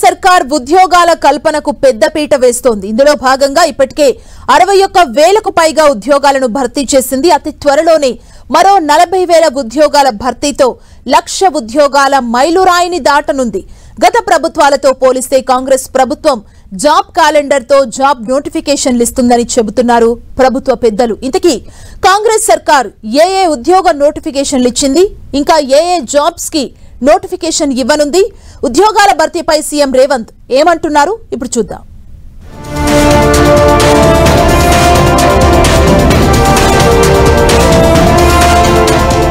సర్కార్ ఉద్యోగాల కల్పనకు పెద్దపీట వేస్తోంది. ఇందులో భాగంగా ఇప్పటికే 61,000కు పైగా ఉద్యోగాలను భర్తీ చేసింది. అతి త్వరలోనే మరో 40,000 ఉద్యోగాల భర్తీతో 1,00,000 ఉద్యోగాల మైలురాయిని దాటనుంది. గత ప్రభుత్వాలతో పోలిస్తే కాంగ్రెస్ ప్రభుత్వం జాబ్ క్యాలెండర్ తో జాబ్ నోటిఫికేషన్లు ఇస్తుందని చెబుతున్నారు ప్రభుత్వ పెద్దలు. ఇంతకీ కాంగ్రెస్ సర్కార్ ఏ ఉద్యోగ నోటిఫికేషన్లు ఇచ్చింది, ఇంకా ఏ జాబ్స్ కి నోటిఫికేషన్ ఇవ్వనుంది, ఉద్యోగాల భర్తీపై సీఎం రేవంత్ ఏమంటున్నారు ఇప్పుడు చూద్దాం.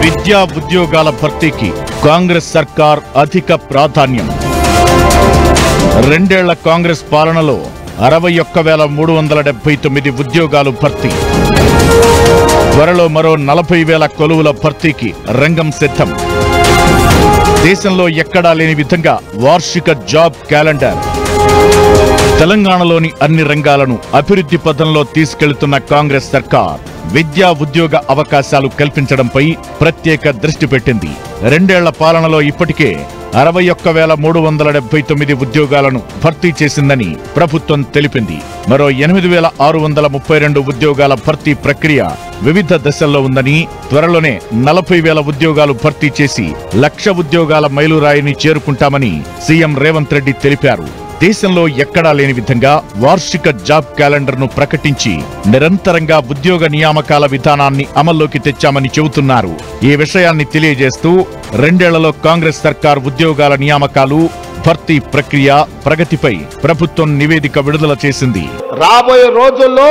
విద్యా ఉద్యోగాల భర్తీకి కాంగ్రెస్ సర్కార్ అధిక ప్రాధాన్యం. 2 ఏళ్ల కాంగ్రెస్ పాలనలో 61,379 ఉద్యోగాలు భర్తీ. త్వరలో మరో 40,000 కొలువుల భర్తీకి రంగం సిద్ధం. దేశంలో ఎక్కడా లేని విధంగా వార్షిక జాబ్ క్యాలెండర్. తెలంగాణలోని అన్ని రంగాలను అభివృద్ధి పథంలో తీసుకెళ్తున్న కాంగ్రెస్ సర్కార్ విద్యా ఉద్యోగ అవకాశాలు కల్పించడంపై ప్రత్యేక దృష్టి పెట్టింది. 2 ఏళ్ల పాలనలో ఇప్పటికే 61,379 ఉద్యోగాలను భర్తీ చేసిందని ప్రభుత్వం తెలిపింది. మరో 8,632 ఉద్యోగాల భర్తీ ప్రక్రియ వివిధ దశల్లో ఉందని, త్వరలోనే 40,000 ఉద్యోగాలు భర్తీ చేసి 1,00,000 ఉద్యోగాల మైలురాయిని చేరుకుంటామని సీఎం రేవంత్ రెడ్డి తెలిపారు. దేశంలో ఎక్కడా లేని విధంగా వార్షిక జాబ్ క్యాలెండర్ ను ప్రకటించి నిరంతరంగా ఉద్యోగ నియామకాల విధానాన్ని అమల్లోకి తెచ్చామని చెబుతున్నారు. ఈ విషయాన్ని తెలియజేస్తూ 2 ఏళ్లలో కాంగ్రెస్ సర్కార్ ఉద్యోగాల నియామకాలు భర్తీ ప్రక్రియ ప్రగతిపై ప్రభుత్వం నివేదిక విడుదల చేసింది. రాబోయే రోజుల్లో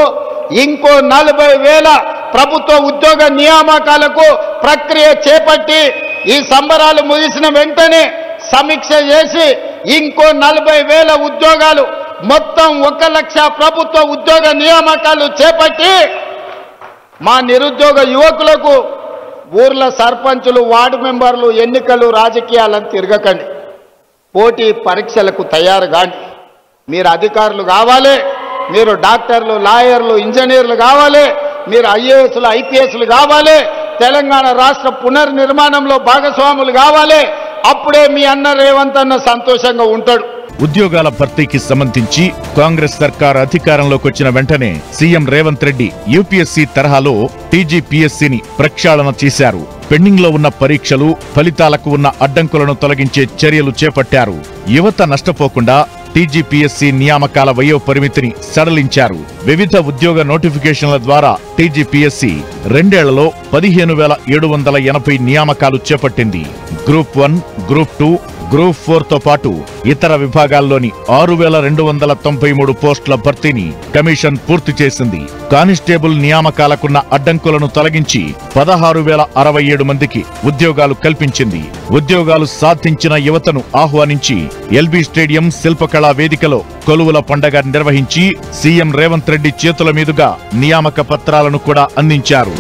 ఇంకో 40,000 ప్రభుత్వ ఉద్యోగ నియామకాలకు ప్రక్రియ చేపట్టి ఈ సంబరాలు ముగిసిన వెంటనే సమీక్ష చేసి ఇంకో 40,000 ఉద్యోగాలు, మొత్తం 1,00,000 ప్రభుత్వ ఉద్యోగ నియామకాలు చేపట్టి మా నిరుద్యోగ యువకులకు ఊర్ల సర్పంచులు, వార్డు మెంబర్లు, ఎన్నికలు, రాజకీయాలను తిరగకండి, పోటీ పరీక్షలకు తయారు కాండి. మీరు అధికారులు కావాలి, మీరు డాక్టర్లు, లాయర్లు, ఇంజనీర్లు కావాలి, మీరు ఐఏఎస్లు, ఐపీఎస్లు కావాలి, తెలంగాణ రాష్ట్ర పునర్నిర్మాణంలో భాగస్వాములు కావాలి. అప్పుడే మీ అన్న రేవంత్ అన్న సంతోషంగా ఉంటాడు. ఉద్యోగాల భర్తీకి సంబంధించి కాంగ్రెస్ సర్కార్ అధికారంలోకి వచ్చిన వెంటనే సీఎం రేవంత్ రెడ్డి యూపీఎస్సీ తరహాలో టీజీపీఎస్సీని ప్రక్షాళన చేశారు. పెండింగ్ లో ఉన్న పరీక్షలు, ఫలితాలకు ఉన్న అడ్డంకులను తొలగించే చర్యలు చేపట్టారు. యువత నష్టపోకుండా టీజీపీఎస్సీ నియామకాల వయో పరిమితిని సడలించారు. వివిధ ఉద్యోగ నోటిఫికేషన్ల ద్వారా టీజీపీఎస్సీ 2 ఏళ్లలో 15,780 నియామకాలు చేపట్టింది. గ్రూప్ 1, గ్రూప్ 2, గ్రూప్ 4 తో పాటు ఇతర విభాగాల్లోని 6,293 పోస్టుల భర్తీని కమిషన్ పూర్తి చేసింది. కానిస్టేబుల్ నియామకాలకున్న అడ్డంకులను తొలగించి 16,067 మందికి ఉద్యోగాలు కల్పించింది. ఉద్యోగాలు సాధించిన యువతను ఆహ్వానించి ఎల్బీ స్టేడియం శిల్పకళా వేదికలో కొలువుల పండగ నిర్వహించి సీఎం రేవంత్ రెడ్డి చేతుల మీదుగా నియామక పత్రాలను కూడా అందించారు.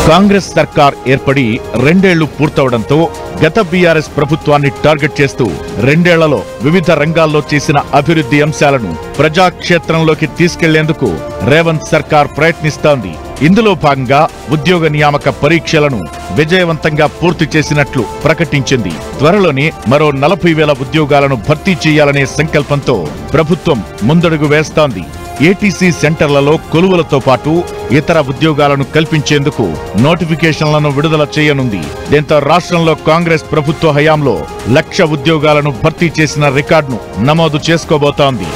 కాంగ్రెస్ సర్కార్ ఏర్పడి 2 ఏళ్లు పూర్తవడంతో గత బీఆర్ఎస్ ప్రభుత్వాన్ని టార్గెట్ చేస్తూ 2 ఏళ్లలో వివిధ రంగాల్లో చేసిన అభివృద్ధి అంశాలను ప్రజాక్షేత్రంలోకి తీసుకెళ్లేందుకు రేవంత్ సర్కార్ ప్రయత్నిస్తోంది. ఇందులో భాగంగా ఉద్యోగ నియామక పరీక్షలను విజయవంతంగా పూర్తి చేసినట్లు ప్రకటించింది. త్వరలోనే మరో 40,000 ఉద్యోగాలను భర్తీ చేయాలనే సంకల్పంతో ప్రభుత్వం ముందడుగు వేస్తోంది. ఏటీసీ సెంటర్లలో కొలువులతో పాటు ఇతర ఉద్యోగాలను కల్పించేందుకు నోటిఫికేషన్లను విడుదల చేయనుంది. దీంతో రాష్ట్రంలో కాంగ్రెస్ ప్రభుత్వ హయాంలో 1,00,000 ఉద్యోగాలను భర్తీ చేసిన రికార్డును నమోదు చేసుకోబోతోంది.